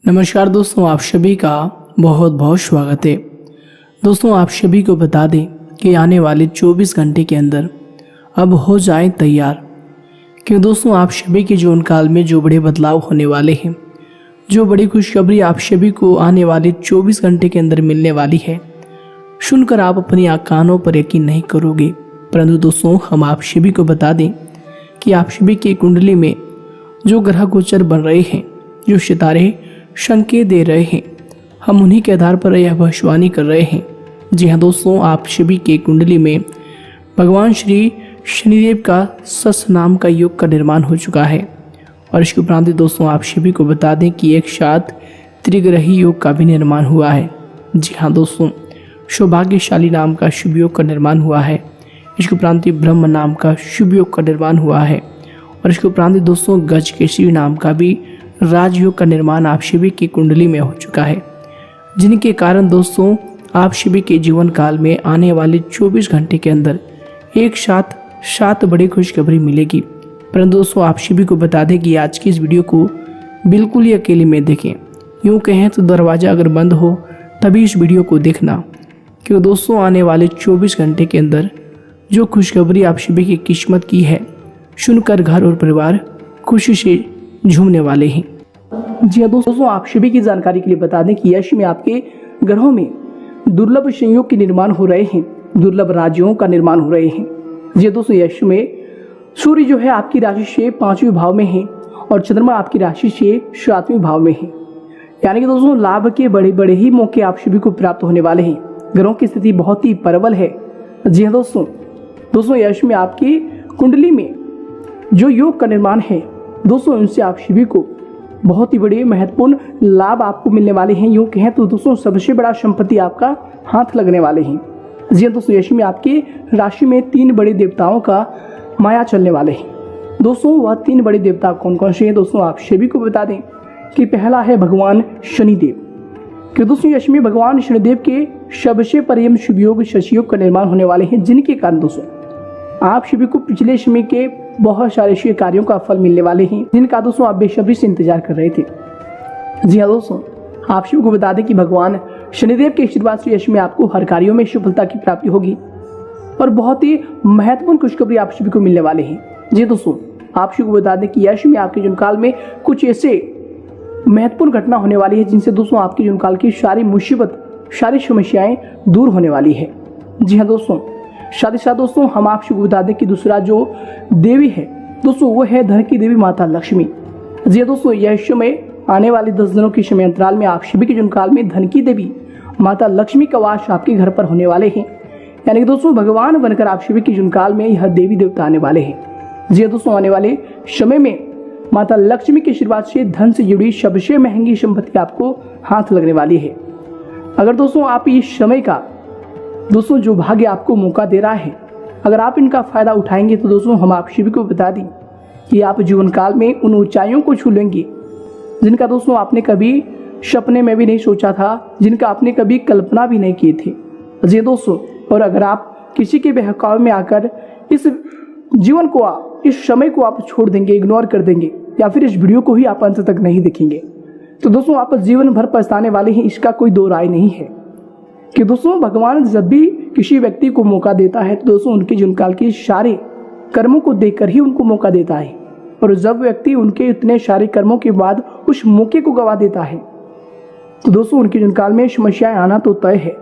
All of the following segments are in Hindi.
नमस्कार दोस्तों, आप सभी का बहुत बहुत स्वागत है। दोस्तों, आप सभी को बता दें कि आने वाले 24 घंटे के अंदर अब हो जाएं तैयार, क्यों दोस्तों आप सभी के जीवन काल में जो बड़े बदलाव होने वाले हैं, जो बड़ी खुशखबरी आप सभी को आने वाले 24 घंटे के अंदर मिलने वाली है, सुनकर आप अपनी कानों पर यकीन नहीं करोगे। परंतु दोस्तों, हम आप सभी को बता दें कि आप सभी की कुंडली में जो ग्रह गोचर बन रहे हैं, जो सितारे संकेत दे रहे हैं, हम उन्हीं के आधार पर यह भविष्यवाणी कर रहे हैं। जी हाँ दोस्तों, आप सभी के कुंडली में भगवान श्री शनिदेव का सस नाम का योग का निर्माण हो चुका है। और इसके उपरांत दोस्तों आप सभी को बता दें कि एक साथ त्रिग्रही योग का भी निर्माण हुआ है। जी हाँ दोस्तों, सौभाग्यशाली नाम का शुभ योग का निर्माण हुआ है। इसके उपरांत ब्रह्म नाम का शुभ योग का निर्माण हुआ है। और इसके उपरांत दोस्तों गजकेसरी नाम का भी राजयोग का निर्माण आप सभी की कुंडली में हो चुका है, जिनके कारण दोस्तों आप सभी के जीवन काल में आने वाले 24 घंटे के अंदर एक साथ 7 बड़ी खुशखबरी मिलेगी। परंतु दोस्तों आप सभी को बता दें कि आज की इस वीडियो को बिल्कुल ही अकेले में देखें। यूँ कहें तो दरवाज़ा अगर बंद हो तभी इस वीडियो को देखना, क्योंकि दोस्तों आने वाले 24 घंटे के अंदर जो खुशखबरी आप सभी की किस्मत की है, सुनकर घर और परिवार खुशी से झूमने वाले हैं। जी हाँ दोस्तों, आप सभी की जानकारी के लिए बता दें कि यश में आपके ग्रहों में दुर्लभ संयोग के निर्माण हो रहे हैं, दुर्लभ राज्यों का निर्माण हो रहे हैं। जी हाँ दोस्तों, यश में सूर्य जो है आपकी राशि से 5वें भाव में है और चंद्रमा आपकी राशि से 7वें भाव में है। यानी कि दोस्तों लाभ के बड़े बड़े ही मौके आप सभी को प्राप्त होने वाले हैं। ग्रहों की स्थिति बहुत ही प्रबल है। जी हाँ दोस्तों यश में आपकी कुंडली में जो योग का निर्माण है दोस्तों, उनसे आप सभी को बहुत ही बड़े महत्वपूर्ण लाभ आपको मिलने वाले हैं। यूँ कहें तो दोस्तों सबसे बड़ा संपत्ति आपका हाथ लगने वाले हैं। जी हाँ दोस्तों, यश में आपकी राशि में 3 बड़े देवताओं का माया चलने वाले हैं। दोस्तों वह 3 बड़े देवता कौन कौन से हैं दोस्तों आप सभी को बता दें कि पहला है भगवान शनिदेव। कि दोस्तों यश में भगवान शनिदेव के सबसे परम शुभ योग शशि का निर्माण होने वाले हैं, जिनके कारण दोस्तों आप सभी को पिछले समय के बहुत सारे शुभ कार्यों का फल मिलने वाले हैं, जिनका दोस्तों आप बेसब्री से इंतजार कर रहे थे। जी हाँ दोस्तों, आप सभी को बता दें कि भगवान शनिदेव के आशीर्वाद से यश में आपको हर कार्यों में सफलता की प्राप्ति होगी और बहुत ही महत्वपूर्ण खुशखबरी आप सभी को मिलने वाले हैं। जी दोस्तों, आप सभी को बता दें कि यश में आपके जीवन काल में कुछ ऐसे महत्वपूर्ण घटना होने वाली है, जिनसे दोस्तों आपके जीवन काल की सारी मुसीबत, सारी समस्याएं दूर होने वाली है। जी हाँ दोस्तों, साथ ही साथ दोस्तों हम आपको बता दें कि दूसरा जो देवी है दोस्तों वो है धन की देवी माता लक्ष्मी। जी दोस्तों, यह समय आने वाले 10 दिनों के समय अंतराल में आप सभी के जीवन काल में धन की देवी माता लक्ष्मी का वास आपके घर पर होने वाले हैं। यानी कि दोस्तों भगवान बनकर आप सभी के जीवन काल में यह देवी देवता आने वाले हैं। जी दोस्तों, आने वाले समय में माता लक्ष्मी के आशीर्वाद से धन से जुड़ी सबसे महंगी संपत्ति आपको हाथ लगने वाली है। अगर दोस्तों आप इस समय का दोस्तों जो भाग्य आपको मौका दे रहा है, अगर आप इनका फायदा उठाएंगे तो दोस्तों हम आप सभी को बता दें कि आप जीवन काल में उन ऊंचाइयों को छू लेंगे जिनका दोस्तों आपने कभी सपने में भी नहीं सोचा था, जिनका आपने कभी कल्पना भी नहीं किए थे। जी दोस्तों, और अगर आप किसी के बहकावे में आकर इस जीवन को, इस समय को आप छोड़ देंगे, इग्नोर कर देंगे, या फिर इस वीडियो को ही आप अंत तक नहीं देखेंगे, तो दोस्तों आप जीवन भर पछताने वाले हैं। इसका कोई दो राय नहीं है कि दोस्तों भगवान जब भी किसी व्यक्ति को मौका देता है तो दोस्तों उनके जीवन काल के सारे कर्मों को देखकर ही उनको मौका देता है। और जब व्यक्ति उनके इतने सारे कर्मों के बाद उस मौके को गवा देता है तो दोस्तों उनके जीवन काल में समस्याएं आना तो तय है।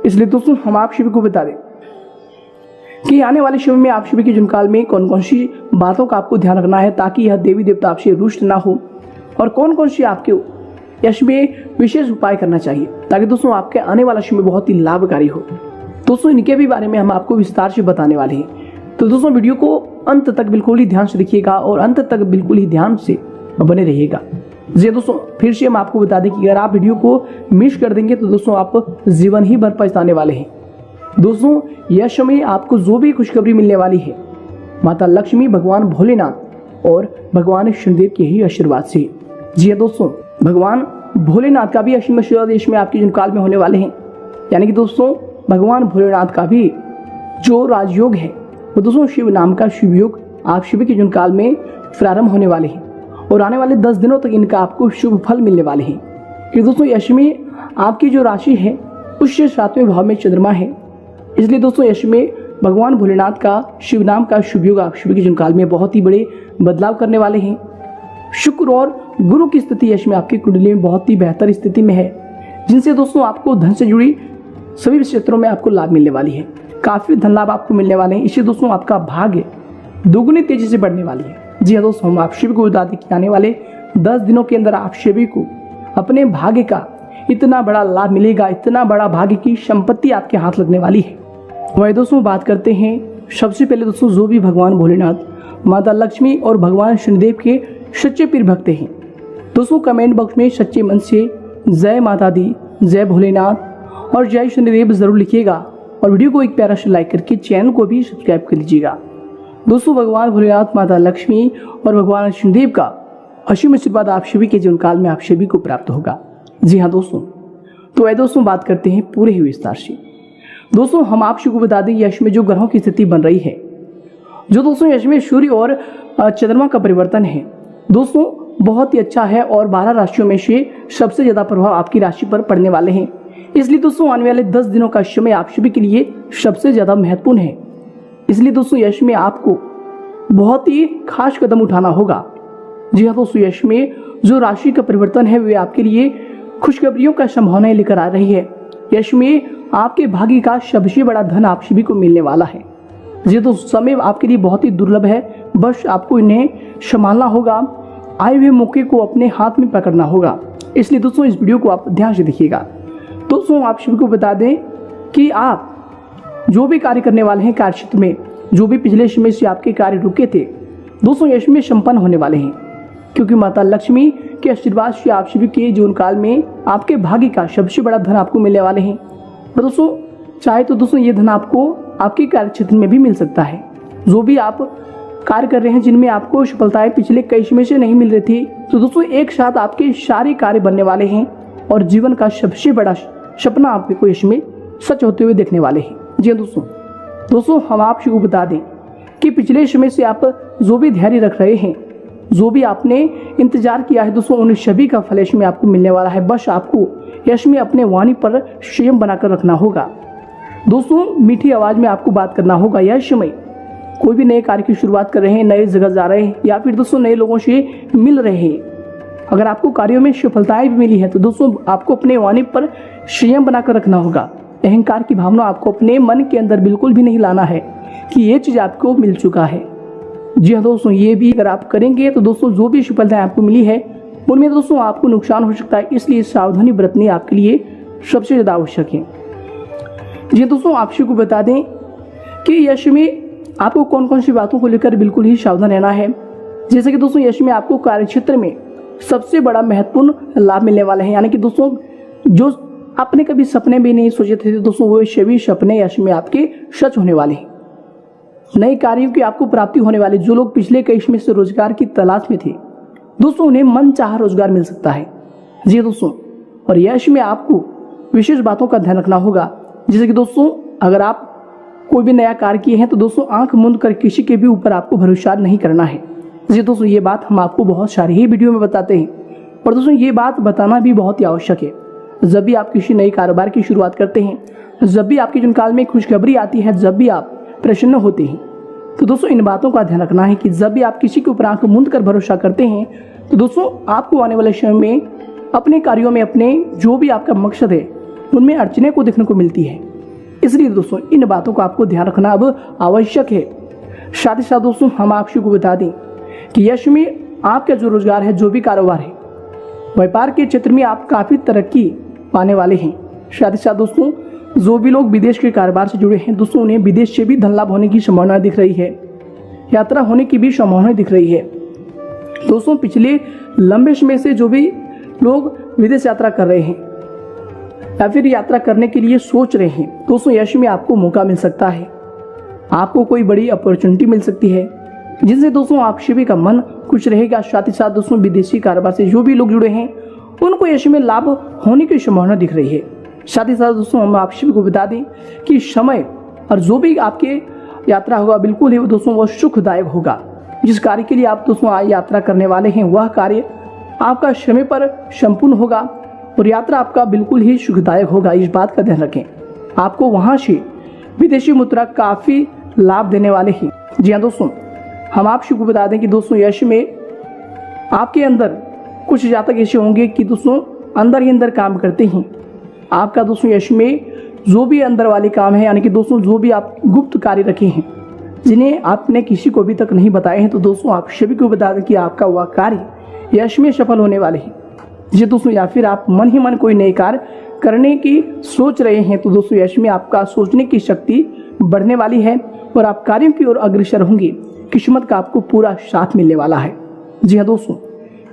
इसलिए दोस्तों हम आप सभी को बता दें कि आने वाले समय में आप सभी के जीवन काल में कौन कौन सी बातों का आपको ध्यान रखना है, ताकि यह देवी देवता आपसे रुष्ट ना हो, और कौन कौन सी आपके यश में विशेष उपाय करना चाहिए ताकि दोस्तों आपके आने वाला समय बहुत ही लाभकारी हो। दोस्तों इनके भी बारे में हम आपको विस्तार से बताने वाले हैं। तो दोस्तों वीडियो को अंत तक बिल्कुल ही ध्यान से देखिएगा और अंत तक बिल्कुल ही ध्यान से बने रहिएगा। जी दोस्तों, फिर से हम आपको बता दें कि अगर आप वीडियो को मिस कर देंगे तो दोस्तों आप जीवन ही भर पछताने वाले हैं। दोस्तों यह समय आपको जो भी खुशखबरी मिलने वाली है माता लक्ष्मी, भगवान भोलेनाथ और भगवान शनिदेव के ही आशीर्वाद से। जी हाँ दोस्तों, भगवान भोलेनाथ का भी आशीर्वाद देश में आपके जीवन काल में होने वाले हैं। यानी कि दोस्तों भगवान भोलेनाथ का भी जो राजयोग है वो दोस्तों शिव नाम का शिव योग आप शिव के जीवन काल में प्रारंभ होने वाले हैं। और आने वाले 10 दिनों तक इनका आपको शुभ फल मिलने वाले हैं। कि दोस्तों यश में आपकी जो राशि है उससे 7वें भाव में चंद्रमा है, इसलिए दोस्तों यश में भगवान भोलेनाथ का शिव नाम का शुभ योग आप सभी के जीवन काल में बहुत ही बड़े बदलाव करने वाले हैं। शुक्र और गुरु की स्थिति यश में आपकी कुंडली में बहुत ही बेहतर स्थिति में है, जिनसे दोस्तों आपको धन से जुड़ी सभी क्षेत्रों में आपको लाभ मिलने वाली है। काफी धन लाभ आपको मिलने वाले हैं। इससे दोस्तों आपका भाग्य दोगुनी तेजी से बढ़ने वाली है। जी हाँ दोस्तों, हम आप सभी को बता दें कि आने वाले 10 दिनों के अंदर आप सभी को अपने भाग्य का इतना बड़ा लाभ मिलेगा, इतना बड़ा भाग्य की संपत्ति आपके हाथ लगने वाली है। वही दोस्तों बात करते हैं सबसे पहले दोस्तों जो भी भगवान भोलेनाथ, माता लक्ष्मी और भगवान शनिदेव के सच्चे पीर भक्त हैं, दोस्तों कमेंट बॉक्स में सच्चे मन से जय माता दी, जय भोलेनाथ और जय शनिदेव जरूर लिखिएगा और वीडियो को एक प्यारा सा लाइक करके चैनल को भी सब्सक्राइब कर लीजिएगा। दोस्तों भगवान भोलेनाथ, माता लक्ष्मी और भगवान शनिदेव का असीम आशीर्वाद आप सभी के जीवन काल में आप सभी को प्राप्त होगा। जी हाँ दोस्तों, तो वह दोस्तों बात करते हैं पूरे ही विस्तार से। दोस्तों हम आप सभी को बता दें यश में जो ग्रहों की स्थिति बन रही है, जो दोस्तों यश में सूर्य और चंद्रमा का परिवर्तन है दोस्तों बहुत ही अच्छा है और 12 राशियों में से सबसे ज्यादा प्रभाव आपकी राशि पर पड़ने वाले हैं। इसलिए दोस्तों आने वाले 10 दिनों का समय आप सभी के लिए सबसे ज्यादा महत्वपूर्ण है। इसलिए दोस्तों यश में आपको बहुत ही खास कदम उठाना होगा। जी हाँ दोस्तों, यश में जो राशि का परिवर्तन है वे आपके लिए खुशखबरियों का संभावनाएं लेकर आ रही है। यश में आपके भाग्य का सबसे बड़ा धन आप सभी को मिलने वाला है। ये तो समय आपके लिए बहुत ही दुर्लभ है, बस आपको इन्हें संभालना होगा, आए हुए मौके को अपने हाथ में पकड़ना होगा। इसलिए दोस्तों इस वीडियो को आप ध्यान से देखिएगा। दोस्तों आप सभी को बता दें कि आप जो भी कार्य करने वाले हैं, कार्य क्षेत्र में जो भी पिछले समय से आपके कार्य रुके थे दोस्तों यश में संपन्न होने वाले हैं, क्योंकि माता लक्ष्मी के आशीर्वाद से आप सभी के जीवन काल में आपके भाग्य का सबसे बड़ा धन आपको मिलने वाले हैं। और दोस्तों चाहे तो दोस्तों ये धन आपको आपके कार्य क्षेत्र में भी मिल सकता है। जो भी आप कार्य कर रहे हैं जिनमें आपको सफलताएं पिछले कई समय से नहीं मिल रही थी, तो दोस्तों एक साथ आपके सारे कार्य बनने वाले हैं और जीवन का सबसे बड़ा सपना आपको इसमें सच होते हुए देखने वाले हैं। जी दोस्तों हम आपको बता दें कि पिछले समय से आप जो भी धैर्य रख रहे हैं, जो भी आपने इंतजार किया है दोस्तों, उन सभी का फल यश में आपको मिलने वाला है। बस आपको यश में अपने वाणी पर संयम बनाकर रखना होगा। दोस्तों मीठी आवाज में आपको बात करना होगा। यश में कोई भी नए कार्य की शुरुआत कर रहे हैं, नए जगह जा रहे हैं या फिर दोस्तों नए लोगों से मिल रहे हैं, अगर आपको कार्यों में सफलताएं भी मिली है तो दोस्तों आपको अपने वाणी पर संयम बनाकर रखना होगा। अहंकार की भावना आपको अपने मन के अंदर बिल्कुल भी नहीं लाना है कि ये चीज आपको मिल चुका है। जी हाँ दोस्तों, ये भी अगर आप करेंगे तो दोस्तों जो भी सफलताएं आपको मिली है उनमें दोस्तों आपको नुकसान हो सकता है, इसलिए सावधानी बरतनी आपके लिए सबसे ज्यादा आवश्यक है। जी दोस्तों आप सभी को बता दें कि यश में आपको कौन कौन सी बातों को लेकर बिल्कुल ही सावधान रहना है। जैसे कि दोस्तों यश में आपको कार्य क्षेत्र में सबसे बड़ा महत्वपूर्ण लाभ मिलने वाले हैं, यानी कि दोस्तों जो आपने कभी सपने भी नहीं सोचे थे दोस्तों वो सभी सपने यश में आपके सच होने वाले हैं। नए कार्यों की आपको प्राप्ति होने वाली। जो लोग पिछले कई समय से रोजगार की तलाश में थे दोस्तों उन्हें मन चाह रोजगार मिल सकता है। जी दोस्तों, और यश में आपको विशेष बातों का ध्यान रखना होगा। जैसे कि दोस्तों अगर आप कोई भी नया कार्य किए हैं तो दोस्तों आंख मूंद कर किसी के भी ऊपर आपको भरोसा नहीं करना है। जी दोस्तों ये बात हम आपको बहुत सारी ही वीडियो में बताते हैं और दोस्तों ये बात बताना भी बहुत ही आवश्यक है। जब भी आप किसी नए कारोबार की शुरुआत करते हैं, जब भी आपके जीवन काल में खुशखबरी आती है, जब भी आप प्रसन्न होते हैं, तो दोस्तों इन बातों का ध्यान रखना है कि जब भी आप किसी के ऊपर आंख मूंद कर भरोसा करते हैं तो दोस्तों आपको आने वाले समय में अपने कार्यों में, अपने जो भी आपका मकसद है उनमें अड़चने को देखने को मिलती है। इसलिए दोस्तों इन बातों का आपको ध्यान रखना अब आवश्यक है। साथ ही साथ दोस्तों हम आप को बता दें कि यश में आपका जो रोजगार है, जो भी कारोबार है, व्यापार के क्षेत्र में आप काफी तरक्की पाने वाले हैं। साथ ही साथ दोस्तों जो भी लोग विदेश के कारोबार से जुड़े हैं दोस्तों उन्हें विदेश से भी धन लाभ होने की संभावना दिख रही है, यात्रा होने की भी संभावना दिख रही है। दोस्तों पिछले लंबे समय से जो भी लोग विदेश यात्रा कर रहे हैं या फिर यात्रा करने के लिए सोच रहे हैं दोस्तों यश में आपको मौका मिल सकता है, आपको कोई बड़ी अपॉर्चुनिटी मिल सकती है जिनसे दोस्तों आप सभी का मन खुश रहेगा। साथ ही साथ दोस्तों विदेशी कारोबार से जो भी लोग जुड़े हैं उनको यश में लाभ होने की संभावना दिख रही है। साथ ही साथ दोस्तों हम आप सभी को बता दें कि समय और जो भी आपके यात्रा होगा बिल्कुल ही दोस्तों वो सुखदायक होगा। जिस कार्य के लिए आप दोस्तों यात्रा करने वाले हैं वह कार्य आपका समय पर संपूर्ण होगा और यात्रा आपका बिल्कुल ही सुखदायक होगा। इस बात का ध्यान रखें। आपको वहां से विदेशी मुद्रा काफी लाभ देने वाले हैं। जी हाँ दोस्तों, हम आपको बता दें कि दोस्तों यश में आपके अंदर कुछ जातक ऐसे होंगे कि दोस्तों अंदर ही अंदर काम करते हैं। आपका दोस्तों यश में जो भी अंदर वाले काम है, यानी कि दोस्तों जो भी आप गुप्त कार्य रखे हैं जिन्हें आपने किसी को अभी तक नहीं बताए हैं, तो दोस्तों आप सभी को बता दें कि आपका वह कार्य यश में सफल होने वाले हैं। जी दोस्तों, या फिर आप मन ही मन कोई नए कार्य करने की सोच रहे हैं, तो दोस्तों यश में आपका सोचने की शक्ति बढ़ने वाली है और आप कार्यों की ओर अग्रसर होंगे। किस्मत का आपको पूरा साथ मिलने वाला है। जी हाँ दोस्तों,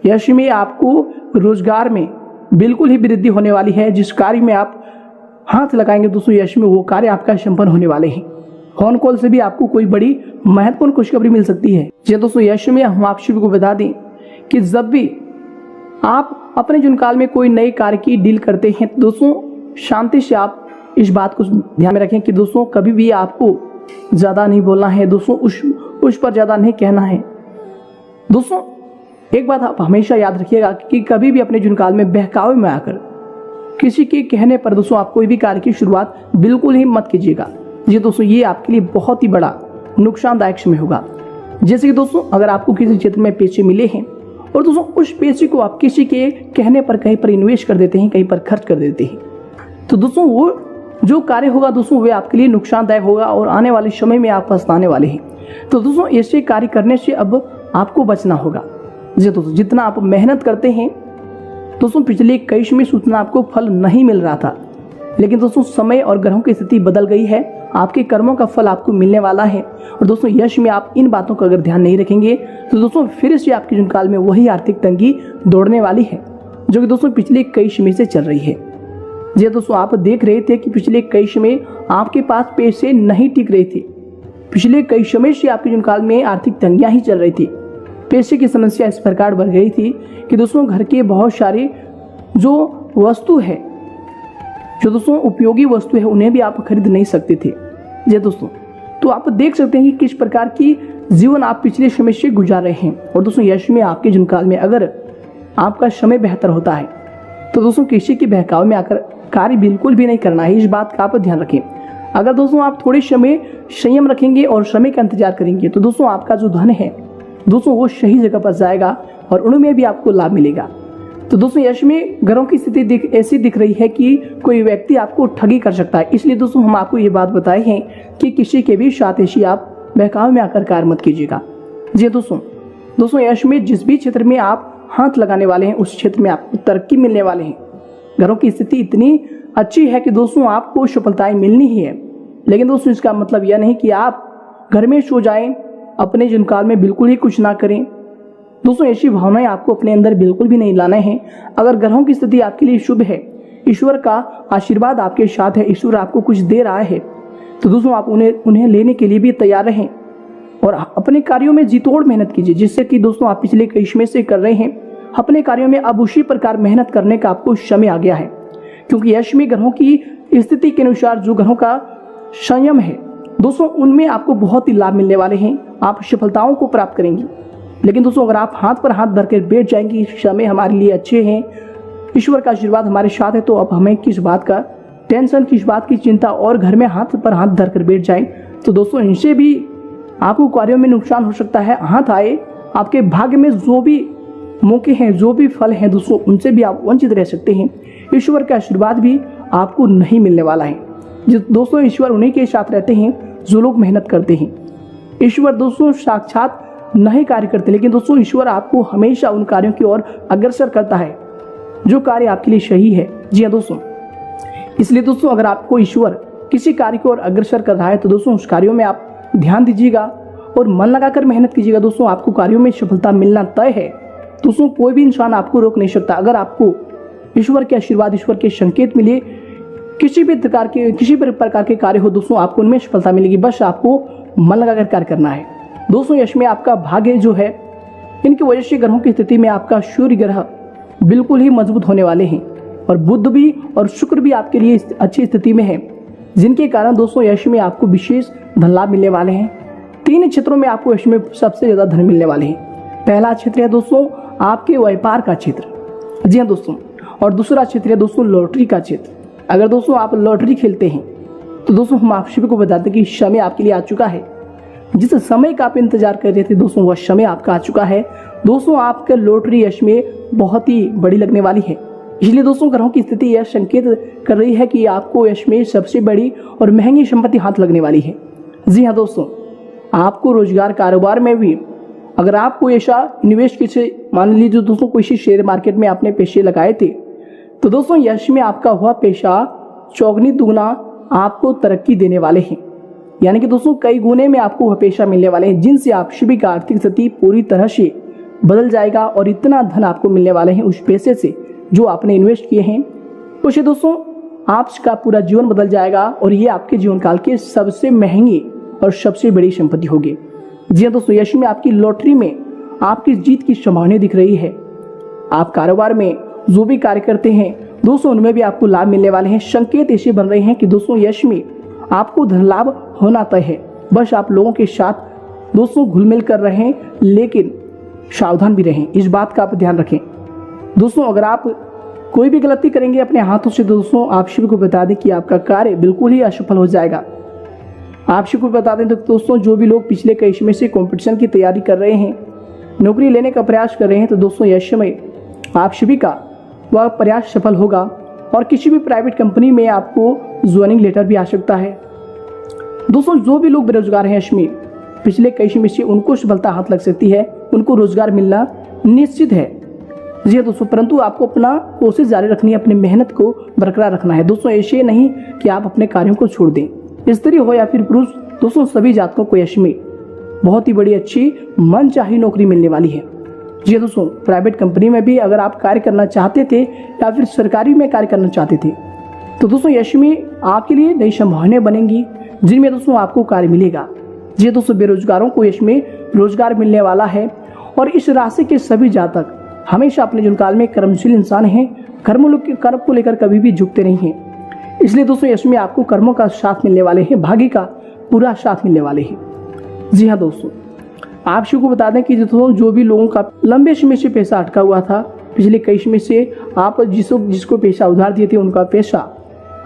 यश में आपको रोजगार में बिल्कुल ही वृद्धि होने वाली है। जिस कार्य में आप हाथ लगाएंगे दोस्तों यश में वो कार्य आपका संपन्न होने वाले हैं। फोन कॉल से भी आपको कोई बड़ी महत्वपूर्ण खुशखबरी मिल सकती है। जी दोस्तों, यश में हम आप सभी को बता दें कि जब भी आप अपने जीवन काल में कोई नए कार्य की डील करते हैं तो दोस्तों शांति से आप इस बात को ध्यान में रखें कि दोस्तों कभी भी आपको ज्यादा नहीं बोलना है। दोस्तों उस पर ज्यादा नहीं कहना है। दोस्तों एक बात आप हमेशा याद रखिएगा कि कभी भी अपने जीवन काल में बहकावे में आकर किसी के कहने पर दोस्तों आप कोई भी कार्य की शुरुआत बिल्कुल ही मत कीजिएगा। जी दोस्तों, ये आपके लिए बहुत ही बड़ा नुकसानदायक समय होगा। जैसे कि दोस्तों अगर आपको किसी क्षेत्र में पैसे मिले हैं और दोस्तों उस पैसे को आप किसी के कहने पर कहीं पर इन्वेस्ट कर देते हैं, कहीं पर खर्च कर देते हैं, तो दोस्तों वो जो कार्य होगा दोस्तों वे आपके लिए नुकसानदायक होगा और आने वाले समय में आप पछताने वाले हैं। तो दोस्तों ऐसे कार्य करने से अब आपको बचना होगा। जी दोस्तों, जितना आप मेहनत करते हैं दोस्तों पिछले कई समय से उतना आपको फल नहीं मिल रहा था, लेकिन दोस्तों समय और ग्रहों की स्थिति बदल गई है। आपके कर्मों का फल आपको मिलने वाला है और दोस्तों यश में आप इन बातों का अगर ध्यान नहीं रखेंगे तो दोस्तों फिर से आपके जीवन काल में वही आर्थिक तंगी दौड़ने वाली है जो कि दोस्तों पिछले कई समय से चल रही है। जी दोस्तों, आप देख रहे थे कि पिछले कई समय आपके पास पैसे नहीं टिक रहे थे। पिछले कई समय से आपके जीवन काल में आर्थिक तंगियां ही चल रही थी। पैसे की समस्या इस प्रकार बढ़ गई थी कि दोस्तों घर के बहुत सारे जो वस्तु है, जो दोस्तों उपयोगी वस्तु है, उन्हें भी आप खरीद नहीं सकते थे। जी दोस्तों, तो आप देख सकते हैं कि किस प्रकार की जीवन आप पिछले समय से गुजार रहे हैं। और दोस्तों यश में आपके जीवन काल में अगर आपका समय बेहतर होता है तो दोस्तों किसी के बहकावे में आकर कार्य बिल्कुल भी नहीं करना है। इस बात का आप ध्यान रखें। अगर दोस्तों आप थोड़े समय संयम रखेंगे और समय का इंतजार करेंगे तो दोस्तों आपका जो धन है दोस्तों वो सही जगह पर जाएगा और उनमें भी आपको लाभ मिलेगा। तो दोस्तों यश में ग्रहों की स्थिति ऐसी दिख रही है कि कोई व्यक्ति आपको ठगी कर सकता है। इसलिए दोस्तों हम आपको ये बात बताए हैं कि किसी के भी साथ ऐसी आप बहकावे में आकर कार्य मत कीजिएगा। जी दोस्तों यश में जिस भी क्षेत्र में आप हाथ लगाने वाले हैं उस क्षेत्र में आपको तरक्की मिलने वाले हैं। ग्रहों की स्थिति इतनी अच्छी है कि दोस्तों आपको सफलताएं मिलनी ही है। लेकिन दोस्तों इसका मतलब यह नहीं कि आप घर में सो जाएं, अपने जीवन काल में बिल्कुल ही कुछ ना करें। दोस्तों ऐसी भावनाएं आपको अपने अंदर बिल्कुल भी नहीं लाना है। अगर ग्रहों की स्थिति आपके लिए शुभ है, ईश्वर का आशीर्वाद आपके साथ है, ईश्वर आपको कुछ दे रहा है, तो दोस्तों आप उन्हें लेने के लिए भी तैयार रहें और अपने कार्यों में जीतोड़ मेहनत कीजिए। जिससे कि दोस्तों आप पिछले कई समय से कर रहे हैं अपने कार्यों में, अब उसी प्रकार मेहनत करने का आपको समय आ गया है। क्योंकि यश में ग्रहों की स्थिति के अनुसार जो ग्रहों का संयम है दोस्तों उनमें आपको बहुत ही लाभ मिलने वाले हैं। आप सफलताओं को प्राप्त करेंगे। लेकिन दोस्तों अगर आप हाथ पर हाथ धर कर बैठ जाएंगे, समय हमारे लिए अच्छे हैं, ईश्वर का आशीर्वाद हमारे साथ है, तो अब हमें किस बात का टेंशन, किस बात की चिंता, और घर में हाथ पर हाथ धर कर बैठ जाएं तो दोस्तों इनसे भी आपको कार्यों में नुकसान हो सकता है। हाथ आए आपके भाग्य में जो भी मौके हैं, जो भी फल हैं दोस्तों उनसे भी आप वंचित रह सकते हैं। ईश्वर का आशीर्वाद भी आपको नहीं मिलने वाला है। दोस्तों ईश्वर उन्हीं के साथ रहते हैं जो लोग मेहनत करते हैं। ईश्वर दोस्तों साक्षात नहीं कार्य करते, लेकिन दोस्तों ईश्वर आपको हमेशा उन कार्यों की ओर अग्रसर करता है जो कार्य आपके लिए सही है। जी हाँ दोस्तों, इसलिए दोस्तों अगर आपको ईश्वर किसी कार्य की ओर अग्रसर कर रहा है तो दोस्तों उस कार्यों में आप ध्यान दीजिएगा और मन लगाकर मेहनत कीजिएगा। दोस्तों आपको कार्यों में सफलता मिलना तय है। दोस्तों कोई भी इंसान आपको रोक नहीं सकता। अगर आपको ईश्वर के आशीर्वाद, ईश्वर के संकेत मिले, किसी भी प्रकार के कार्य हो दोस्तों आपको उनमें सफलता मिलेगी। बस आपको मन लगाकर कार्य करना है। दोस्तों यश में आपका भाग्य जो है, इनकी वजह से ग्रहों की स्थिति में आपका सूर्य ग्रह बिल्कुल ही मजबूत होने वाले हैं और बुध भी और शुक्र भी आपके लिए अच्छी स्थिति में है, जिनके कारण दोस्तों यश में आपको विशेष धन लाभ मिलने वाले हैं। तीन क्षेत्रों में आपको इसमें सबसे ज़्यादा धन मिलने वाले हैं। पहला क्षेत्र है दोस्तों आपके व्यापार का क्षेत्र, जी हाँ दोस्तों, और दूसरा क्षेत्र है दोस्तों लॉटरी का क्षेत्र। अगर दोस्तों आप लॉटरी खेलते हैं तो दोस्तों हम आप सभी को बताते हैं कि समय आपके लिए आ चुका है। जिस समय का आप इंतजार कर रहे थे दोस्तों वह समय आपका आ चुका है। दोस्तों आपका लॉटरी यश में बहुत ही बड़ी लगने वाली है। इसलिए दोस्तों ग्रहों की स्थिति यह संकेत कर रही है कि आपको यश में सबसे बड़ी और महंगी संपत्ति हाथ लगने वाली है। जी हाँ दोस्तों, आपको रोजगार कारोबार में भी अगर आप कोई ऐसा निवेश किसी मान लीजिए दोस्तों किसी शेयर मार्केट में आपने पैसे लगाए थे तो दोस्तों यश में आपका हुआ पैसा चौगनी दुगना आपको तरक्की देने वाले हैं। यानी कि दोस्तों कई गुने में आपको वह पैसा मिलने वाले हैं जिनसे आप सभी का आर्थिक स्थिति पूरी तरह से बदल जाएगा और इतना धन आपको मिलने वाले हैं उस पैसे से जो आपने इन्वेस्ट किए हैं। उससे दोस्तों आपका पूरा जीवन बदल जाएगा और ये आपके जीवन काल की सबसे महंगी और सबसे बड़ी संपत्ति होगी। जी हाँ दोस्तों, यश में आपकी लॉटरी में आपकी जीत की संभावना दिख रही है। आप कारोबार में जो भी कार्य करते हैं दोस्तों उनमें भी आपको लाभ मिलने वाले हैं। संकेत ऐसे बन रहे हैं कि दोस्तों यश में आपको धन लाभ होना तय है। बस आप लोगों के साथ दोस्तों घुल मिल कर रहें लेकिन सावधान भी रहें, इस बात का आप ध्यान रखें। दोस्तों अगर आप कोई भी गलती करेंगे अपने हाथों से दोस्तों आप सभी को बता दें कि आपका कार्य बिल्कुल ही असफल हो जाएगा। आप सभी को बता दें तो दोस्तों जो भी लोग पिछले कई समय से कंपटीशन की तैयारी कर रहे हैं, नौकरी लेने का प्रयास कर रहे हैं तो दोस्तों यह समय आप सभी का वह प्रयास सफल होगा और किसी भी प्राइवेट कंपनी में आपको ज्वाइनिंग लेटर भी आ सकता है। दोस्तों जो भी लोग बेरोजगार हैं इसमें पिछले कई समय से उनको सफलता हाथ लग सकती है, उनको रोजगार मिलना निश्चित है। जी हाँ दोस्तों, परंतु आपको अपना कोशिश जारी रखनी है, अपनी मेहनत को बरकरार रखना है। दोस्तों ऐसे नहीं कि आप अपने कार्यों को छोड़ दें। स्त्री हो या फिर पुरुष दोस्तों सभी जातकों को यश में बहुत ही बड़ी अच्छी मनचाही नौकरी मिलने वाली है। जी हाँ दोस्तों, प्राइवेट कंपनी में भी अगर आप कार्य करना चाहते थे या फिर सरकारी में कार्य करना चाहते थे तो दोस्तों यश में आपके लिए नई संभावनाएं बनेंगी जिनमें दोस्तों आपको कार्य मिलेगा। जी हाँ दोस्तों, बेरोजगारों को यश में रोजगार मिलने वाला है और इस राशि के सभी जातक हमेशा अपने जीवन काल में कर्मशील इंसान हैं, कर्म को लेकर कभी भी झुकते नहीं हैं। इसलिए दोस्तों इसमें आपको कर्मों का साथ मिलने वाले हैं, भाग्य का पूरा साथ मिलने वाले हैं। जी हाँ दोस्तों, आप सभी को बता दें कि दोस्तों जो भी लोगों का लंबे समय से पैसा अटका हुआ था, पिछले कई समय से आप जिसको पैसा उधार दिए थे उनका पैसा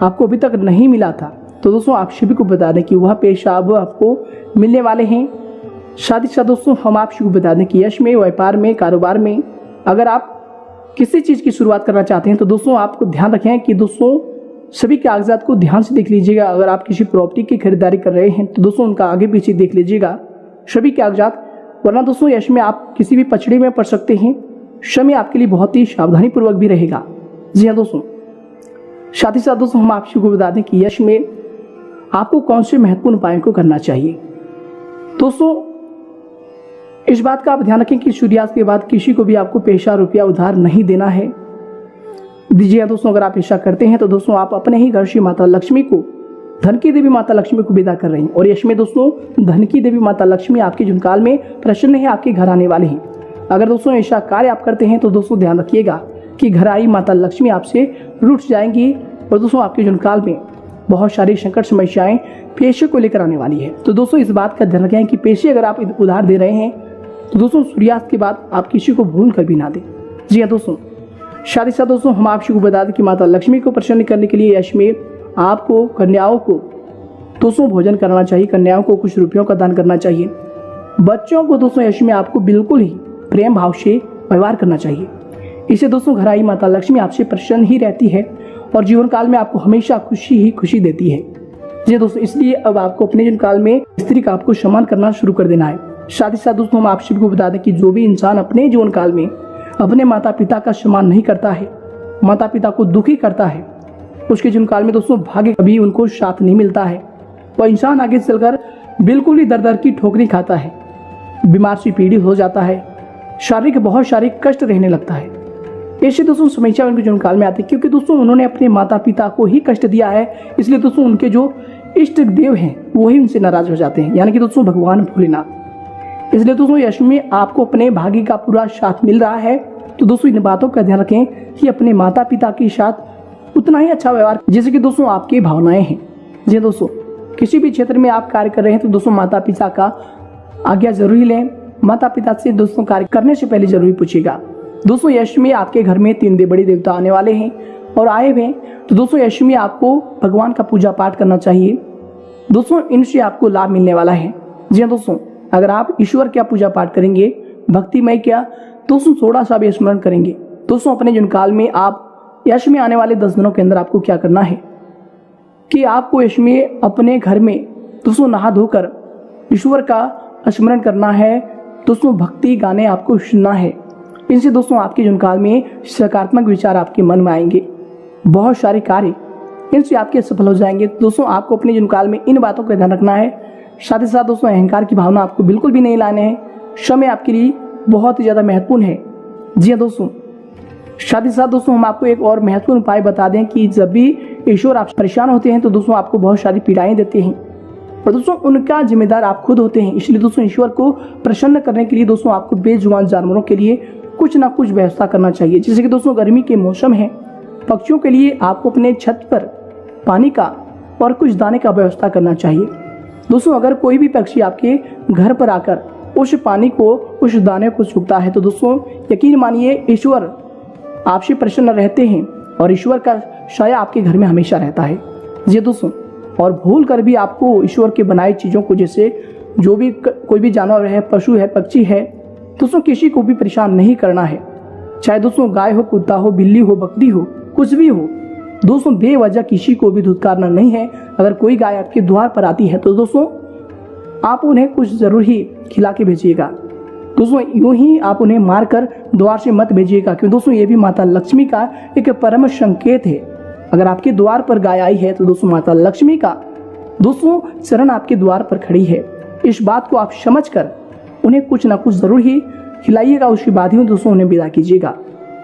आपको अभी तक नहीं मिला था तो दोस्तों आप सभी को बता दें कि वह पैसा अब आपको मिलने वाले हैं। साथ ही साथ दोस्तों हम आप सभी को बता दें कि यश में, व्यापार में, कारोबार में अगर आप किसी चीज़ की शुरुआत करना चाहते हैं तो दोस्तों आपको ध्यान रखें कि दोस्तों सभी कागजात को ध्यान से देख लीजिएगा। अगर आप किसी प्रॉपर्टी की खरीदारी कर रहे हैं तो दोस्तों उनका आगे पीछे देख लीजिएगा सभी कागजात, वरना दोस्तों यश में आप किसी भी पछड़ी में पड़ सकते हैं। समय आपके लिए बहुत ही सावधानी पूर्वक भी रहेगा। जी हाँ दोस्तों, साथ ही साथ दोस्तों हम आप सभी को बता दें कि यश में आपको कौन से महत्वपूर्ण उपायों को करना चाहिए। दोस्तों इस बात का आप ध्यान रखें कि सूर्यास्त के बाद किसी को भी आपको पैसा रुपया उधार नहीं देना है। दीजिए दोस्तों, अगर आप ऐसा करते हैं तो दोस्तों आप अपने ही घर से माता लक्ष्मी को, धन की देवी माता लक्ष्मी को विदा कर रहे हैं और यश में दोस्तों धन की देवी माता लक्ष्मी आपके जुनकाल में प्रसन्न है, आपके घर आने वाले हैं। अगर दोस्तों ऐसा कार्य आप करते हैं तो दोस्तों ध्यान रखिएगा कि घर आई माता लक्ष्मी आपसे रूठ जाएंगी और दोस्तों आपके जुनकाल में बहुत सारी संकट समस्याएं पैसे को लेकर आने वाली है। तो दोस्तों इस बात का ध्यान रखें कि पैसे अगर आप उधार दे रहे हैं तो दोस्तों सूर्यास्त के बाद आप किसी को भूल कर भी ना दें। जी हाँ दोस्तों, साथ ही साथ दोस्तों हम आपको बता दें कि माता लक्ष्मी को प्रसन्न करने के लिए यश में आपको कन्याओं को दोस्तों भोजन करना चाहिए, कन्याओं को कुछ रुपयों का दान करना चाहिए। बच्चों को दोस्तों यश में आपको बिल्कुल ही प्रेम भाव से व्यवहार करना चाहिए। इसे दोस्तों घर आई माता लक्ष्मी आपसे प्रसन्न ही रहती है और जीवन काल में आपको हमेशा खुशी ही खुशी देती है। जी दोस्तों, इसलिए अब आपको अपने जीवन काल में स्त्री का आपको सम्मान करना शुरू कर देना है। साथ ही साथ दोस्तों हम आप सभी को बता दें कि जो भी इंसान अपने जीवन काल में अपने माता पिता का सम्मान नहीं करता है, माता पिता को दुखी करता है, उसके जीवन काल में दोस्तों भाग्य कभी उनको साथ नहीं मिलता है। वह इंसान आगे चलकर बिल्कुल ही दर दर की ठोकरी खाता है, बीमार से पीड़ित हो जाता है, बहुत शारीरिक कष्ट रहने लगता है। ऐसे दोस्तों समस्या उनके जीवन काल में आती है क्योंकि दोस्तों उन्होंने अपने माता पिता को ही कष्ट दिया है। इसलिए दोस्तों उनके जो इष्ट देव हैं वही उनसे नाराज हो जाते हैं, यानी कि दोस्तों भगवान भोलेनाथ। इसलिए दोस्तों यश में आपको अपने भाग्य का पूरा साथ मिल रहा है तो दोस्तों इन बातों का ध्यान रखें कि अपने माता पिता के साथ उतना ही अच्छा व्यवहार जैसे कि दोस्तों आपकी भावनाएं हैं। जी दोस्तों, किसी भी क्षेत्र में आप कार्य कर रहे हैं तो दोस्तों माता पिता का आज्ञा जरूरी लें। माता पिता से दोस्तों कार्य करने से पहले जरूरी पूछिएगा। दोस्तों ये अष्टमी आपके घर में 3 बड़े देवता आने वाले हैं और आए हुए हैं, तो दोस्तों ये अष्टमी आपको भगवान का पूजा पाठ करना चाहिए। दोस्तों इनसे आपको लाभ मिलने वाला है। जी हाँ दोस्तों, अगर आप ईश्वर क्या पूजा पाठ करेंगे, भक्तिमय क्या, दोस्तों थोड़ा सा भी स्मरण करेंगे, दोस्तों अपने जीवन काल में आप यश में आने वाले 10 दिनों के अंदर आपको क्या करना है कि आपको यश में अपने घर में दोस्तों नहा धोकर ईश्वर का स्मरण करना है। दोस्तों भक्ति गाने आपको सुनना है। इनसे दोस्तों आपके जीवन काल में सकारात्मक विचार आपके मन में आएंगे, बहुत सारे कार्य इनसे आपके सफल हो जाएंगे। दोस्तों आपको अपने जीवन काल में इन बातों का ध्यान रखना है। साथ ही साथ दोस्तों अहंकार की भावना आपको बिल्कुल भी नहीं लाने हैं। समय आपके लिए बहुत ही ज़्यादा महत्वपूर्ण है। जी हाँ दोस्तों, साथ ही साथ दोस्तों हम आपको एक और महत्वपूर्ण उपाय बता दें कि जब भी ईश्वर आप परेशान होते हैं तो दोस्तों आपको बहुत सारी पीड़ाएं देते हैं और दोस्तों उनका जिम्मेदार आप खुद होते हैं। इसलिए दोस्तों ईश्वर को प्रसन्न करने के लिए दोस्तों आपको बेजुबान जानवरों के लिए कुछ ना कुछ व्यवस्था करना चाहिए। जैसे कि दोस्तों गर्मी के मौसम है, पक्षियों के लिए आपको अपने छत पर पानी का और कुछ दाने का व्यवस्था करना चाहिए। दोस्तों अगर कोई भी पक्षी आपके घर पर आकर उस पानी को, उस दाने को चुगता है तो दोस्तों यकीन मानिए ईश्वर आपसे प्रसन्न रहते हैं और ईश्वर का साया आपके घर में हमेशा रहता है। जी दोस्तों, और भूल कर भी आपको ईश्वर के बनाई चीज़ों को, जैसे जो भी कोई भी जानवर है, पशु है, पक्षी है, दोस्तों किसी को भी परेशान नहीं करना है। चाहे दोस्तों गाय हो, कुत्ता हो, बिल्ली हो, बकरी हो, कुछ भी हो, दोस्तों बेवजह किसी को भी धुतकारना नहीं है। अगर कोई गाय आपके द्वार पर आती है तो दोस्तों आप उन्हें कुछ जरूर ही खिला के भेजिएगा। दोस्तों यूं ही आप उन्हें मारकर द्वार से मत भेजिएगा, क्योंकि दोस्तों ये भी माता लक्ष्मी का एक परम संकेत है। अगर आपके द्वार पर गाय आई है तो दोस्तों माता लक्ष्मी का दोस्तों चरण आपके द्वार पर खड़ी है। इस बात को आप समझकर उन्हें कुछ ना कुछ जरूर ही खिलाइएगा। उसके बाद ही दोस्तों उन्हें विदा कीजिएगा।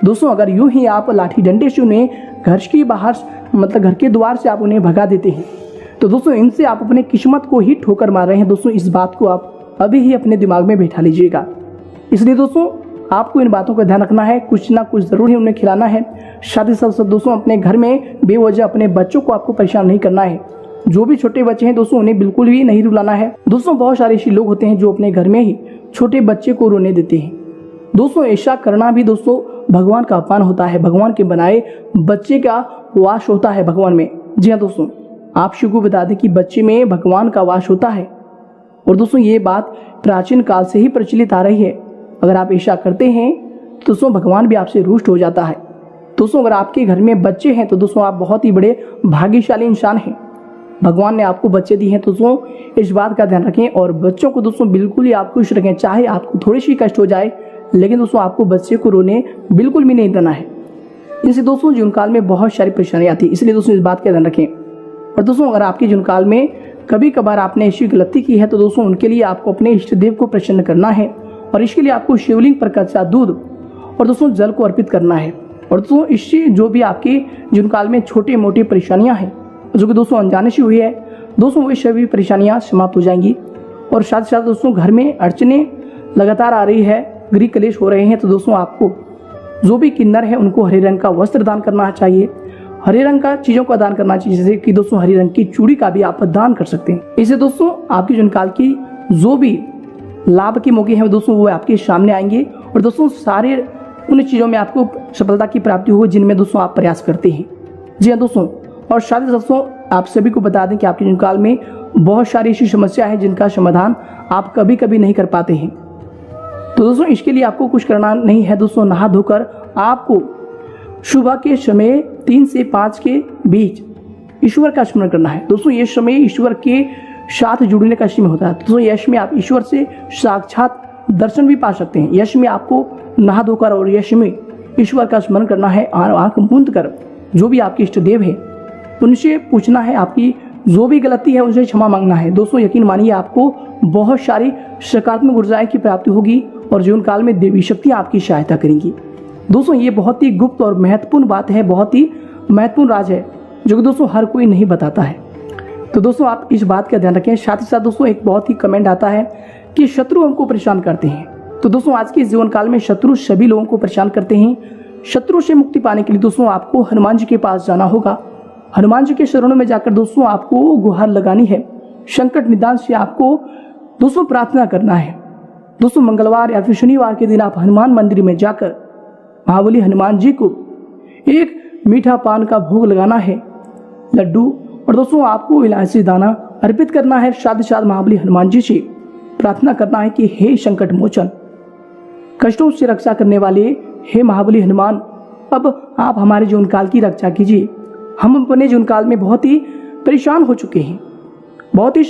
दोस्तों अगर यूं ही आप लाठी डंडे से उन्हें घर के बाहर मतलब घर के द्वार से आप उन्हें भगा देते हैं तो दोस्तों इनसे आप अपने किस्मत को ही ठोकर मार रहे हैं। दोस्तों इस बात को आप अभी ही अपने दिमाग में बैठा लीजिएगा। इसलिए दोस्तों आपको इन बातों का ध्यान रखना है, कुछ ना कुछ जरूर ही उन्हें खिलाना है। साथ ही साथ दोस्तों अपने घर में बेवजह अपने बच्चों को आपको परेशान नहीं करना है। जो भी छोटे बच्चे हैं दोस्तों उन्हें बिल्कुल भी नहीं रुलाना है। दोस्तों बहुत सारे ऐसे लोग होते हैं जो अपने घर में ही छोटे बच्चे को रोने देते हैं। दोस्तों ऐसा करना भी दोस्तों भगवान का अपमान होता है। भगवान के बनाए बच्चे का वास होता है भगवान में। जी हाँ दोस्तों, आप शुरू को बता दें कि बच्चे में भगवान का वास होता है और दोस्तों ये बात प्राचीन काल से ही प्रचलित आ रही है। अगर आप ऐसा करते हैं तो दोस्तों भगवान भी आपसे रुष्ट हो जाता है। दोस्तों अगर आपके घर में बच्चे हैं तो दोस्तों आप बहुत ही बड़े भाग्यशाली इंसान हैं। भगवान ने आपको बच्चे दिए हैं तो दोस्तों इस बात का ध्यान रखें और बच्चों को दोस्तों बिल्कुल ही आप खुश रखें। चाहे आपको थोड़ी सी कष्ट हो जाए लेकिन दोस्तों आपको बच्चे को रोने बिल्कुल भी नहीं देना है। इनसे दोस्तों जीवन काल में बहुत सारी परेशानी आती है, इसलिए दोस्तों इस बात का ध्यान रखें। और दोस्तों अगर आपके जीवन काल में कभी कभार आपने ऐसी गलती की है तो दोस्तों उनके लिए आपको अपने इष्ट देव को प्रसन्न करना है और इसके लिए आपको शिवलिंग पर कच्चा दूध और दोस्तों जल को अर्पित करना है। और दोस्तों इससे जो भी आपके जीवन काल में छोटी मोटी परेशानियां हैं जो कि दोस्तों अनजाने से हुई है दोस्तों वो सभी परेशानियां समाप्त हो जाएंगी। और साथ साथ दोस्तों घर में अड़चने लगातार आ रही है, गृह कलेश हो रहे हैं तो दोस्तों आपको जो भी किन्नर है उनको हरे रंग का वस्त्र दान करना चाहिए, हरे रंग का चीज़ों का दान करना चाहिए। जैसे कि दोस्तों हरे रंग की चूड़ी का भी आप दान कर सकते हैं। इससे दोस्तों आपकी जीवन काल की जो भी लाभ के मौके हैं दोस्तों वो आपके सामने आएंगे और दोस्तों सारे उन चीज़ों में आपको सफलता की प्राप्ति हो जिनमें दोस्तों आप प्रयास करते हैं। जी हाँ दोस्तों, और साथ ही दोस्तों आप सभी को बता दें कि आपके जीवन काल में बहुत सारी ऐसी समस्या है जिनका समाधान आप कभी कभी नहीं कर पाते हैं। तो दोस्तों इसके लिए आपको कुछ करना नहीं है। दोस्तों नहा धोकर आपको सुबह के समय 3 से 5 के बीच ईश्वर का स्मरण करना है। दोस्तों ये समय ईश्वर के साथ जुड़ने का समय होता है। दोस्तों यश में आप ईश्वर से साक्षात दर्शन भी पा सकते हैं। यश में आपको नहा धोकर और यश में ईश्वर का स्मरण करना है। आंख मूंद कर जो भी आपके इष्ट देव है उनसे पूछना है, आपकी जो भी गलती है उनसे क्षमा मांगना है। दोस्तों यकीन मानिए आपको बहुत सारी सकारात्मक ऊर्जाएं की प्राप्ति होगी और जीवन काल में देवी शक्तियां आपकी सहायता करेंगी। दोस्तों ये बहुत ही गुप्त और महत्वपूर्ण बात है, बहुत ही महत्वपूर्ण राज है जो कि दोस्तों हर कोई नहीं बताता है। तो दोस्तों आप इस बात का ध्यान रखें। साथ ही साथ दोस्तों एक बहुत ही कमेंट आता है कि शत्रु हमको परेशान करते हैं। तो दोस्तों आज के जीवन काल में शत्रु सभी लोगों को परेशान करते हैं। शत्रु से मुक्ति पाने के लिए दोस्तों आपको हनुमान जी के पास जाना होगा। हनुमान जी के शरणों में जाकर दोस्तों आपको गुहार लगानी है। संकट निदान से आपको दोस्तों प्रार्थना करना है। दोस्तों मंगलवार या फिर शनिवार के दिन आप हनुमान मंदिर में जाकर महाबली हनुमान जी को एक मीठा पान का भोग लगाना है, लड्डू, और दोस्तों आपको इलायची दाना अर्पित करना है। साथ ही साथ महाबली हनुमान जी से प्रार्थना करना है कि हे संकट मोचन, कष्टों से रक्षा करने वाले हे महाबली हनुमान, अब आप हमारे जीवन काल की रक्षा कीजिए। हम अपने जीवन काल में बहुत ही परेशान हो चुके हैं, बहुत ही